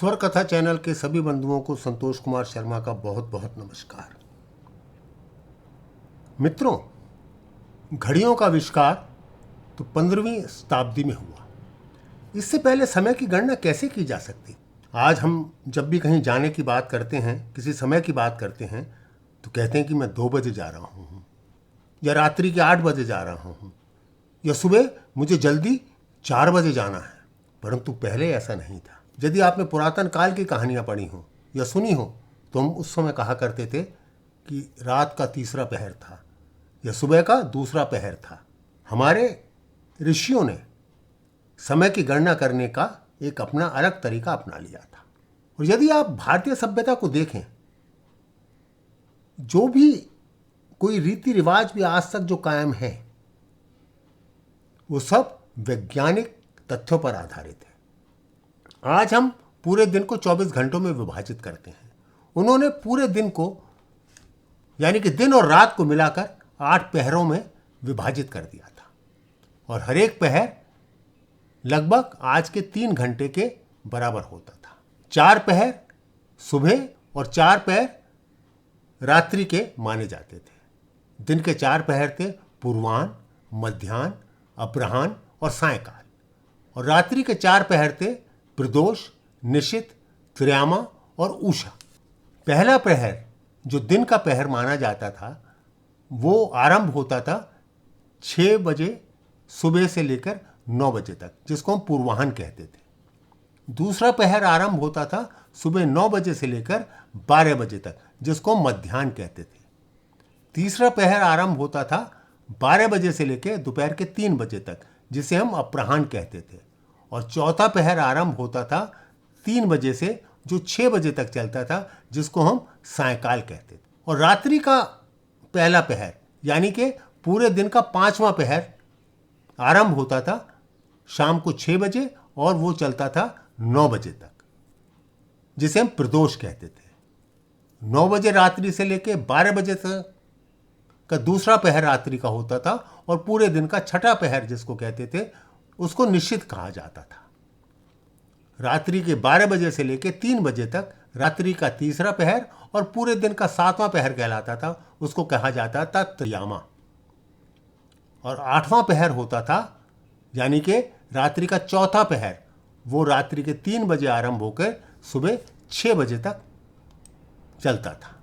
स्वर कथा चैनल के सभी बंधुओं को संतोष कुमार शर्मा का बहुत बहुत नमस्कार। मित्रों, घड़ियों का आविष्कार तो 15वीं शताब्दी में हुआ। इससे पहले समय की गणना कैसे की जा सकती? आज हम जब भी कहीं जाने की बात करते हैं, किसी समय की बात करते हैं, तो कहते हैं कि मैं 2 बजे जा रहा हूँ, या रात्रि के 8 बजे जा रहा हूँ, या सुबह मुझे जल्दी 4 बजे जाना है। परंतु पहले ऐसा नहीं था। यदि आपने पुरातन काल की कहानियाँ पढ़ी हो या सुनी हो, तो हम उस समय कहा करते थे कि रात का तीसरा पहर था या सुबह का दूसरा पहर था। हमारे ऋषियों ने समय की गणना करने का एक अपना अलग तरीका अपना लिया था। और यदि आप भारतीय सभ्यता को देखें, जो भी कोई रीति रिवाज भी आज तक जो कायम है, वो सब वैज्ञानिक तथ्यों पर आधारित है। आज हम पूरे दिन को 24 घंटों में विभाजित करते हैं। उन्होंने पूरे दिन को, यानी कि दिन और रात को मिलाकर 8 पहरों में विभाजित कर दिया था, और हर एक पहर लगभग आज के 3 घंटे के बराबर होता था। 4 पहर सुबह और 4 पहर रात्रि के माने जाते थे। दिन के 4 पहर थे पूर्वाह्न, मध्याह्न, अपराह्न और सायंकाल, और रात्रि के 4 पहर थे प्रदोष, निशित, त्रयामा और उषा। पहला पहर जो दिन का पहर माना जाता था, वो आरंभ होता था 6 बजे सुबह से लेकर 9 बजे तक, जिसको हम पूर्वाह्न कहते थे। दूसरा पहर आरंभ होता था सुबह 9 बजे से लेकर 12 बजे तक, जिसको हम मध्याह्न कहते थे। तीसरा पहर आरंभ होता था 12 बजे से लेकर दोपहर के 3 बजे तक, जिसे हम अपराह्न कहते थे। और चौथा पहर आरंभ होता था 3 बजे से, जो 6 बजे तक चलता था, जिसको हम सायंकाल कहते थे। और रात्रि का पहला पहर, यानी कि पूरे दिन का 5वां पहर आरंभ होता था शाम को 6 बजे और वो चलता था 9 बजे तक, जिसे हम प्रदोष कहते थे। 9 बजे रात्रि से लेकर 12 बजे तक का दूसरा पहर रात्रि का होता था, और पूरे दिन का छठा पहर जिसको कहते थे, उसको निश्चित कहा जाता था। रात्रि के 12 बजे से लेकर 3 बजे तक रात्रि का तीसरा पहर और पूरे दिन का 7वां पहर कहलाता था, उसको कहा जाता था त्रयामा। और 8वां पहर होता था, यानी कि रात्रि का चौथा पहर, वो रात्रि के 3 बजे आरंभ होकर सुबह 6 बजे तक चलता था।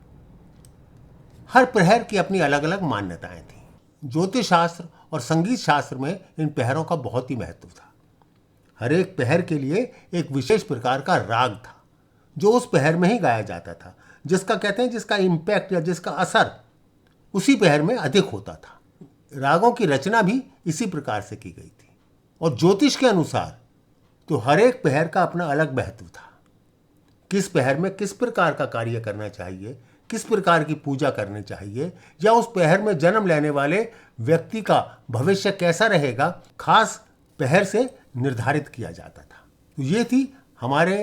हर प्रहर की अपनी अलग अलग मान्यताएं थी। ज्योतिष शास्त्र और संगीत शास्त्र में इन पहरों का बहुत ही महत्व था। हर एक पहर के लिए एक विशेष प्रकार का राग था, जो उस पहर में ही गाया जाता था, जिसका कहते हैं जिसका इम्पैक्ट या जिसका असर उसी पहर में अधिक होता था। रागों की रचना भी इसी प्रकार से की गई थी। और ज्योतिष के अनुसार तो हर एक पहर का अपना अलग महत्व था। किस पहर में किस प्रकार का कार्य करना चाहिए, किस प्रकार की पूजा करनी चाहिए, या उस पहर में जन्म लेने वाले व्यक्ति का भविष्य कैसा रहेगा, खास पहर से निर्धारित किया जाता था। तो ये थी हमारे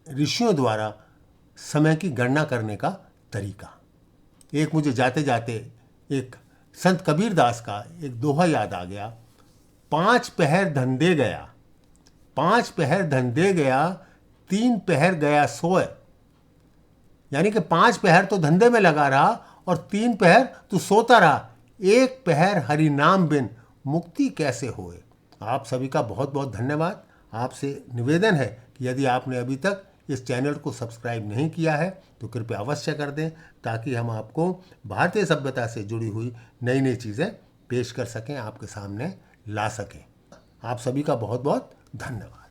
ऋषियों द्वारा समय की गणना करने का तरीका। एक मुझे जाते जाते एक संत कबीरदास का एक दोहा याद आ गया। 5 पहर धंधे गया, 5 पहर धंधे गया, 3 पहर गया सोए। यानी कि 5 पहर तो धंधे में लगा रहा और 3 पहर तो सोता रहा। 1 पहर हरि नाम बिन मुक्ति कैसे होए। आप सभी का बहुत बहुत धन्यवाद। आपसे निवेदन है कि यदि आपने अभी तक इस चैनल को सब्सक्राइब नहीं किया है तो कृपया अवश्य कर दें, ताकि हम आपको भारतीय सभ्यता से जुड़ी हुई नई नई चीज़ें पेश कर सकें, आपके सामने ला सकें। आप सभी का बहुत बहुत धन्यवाद।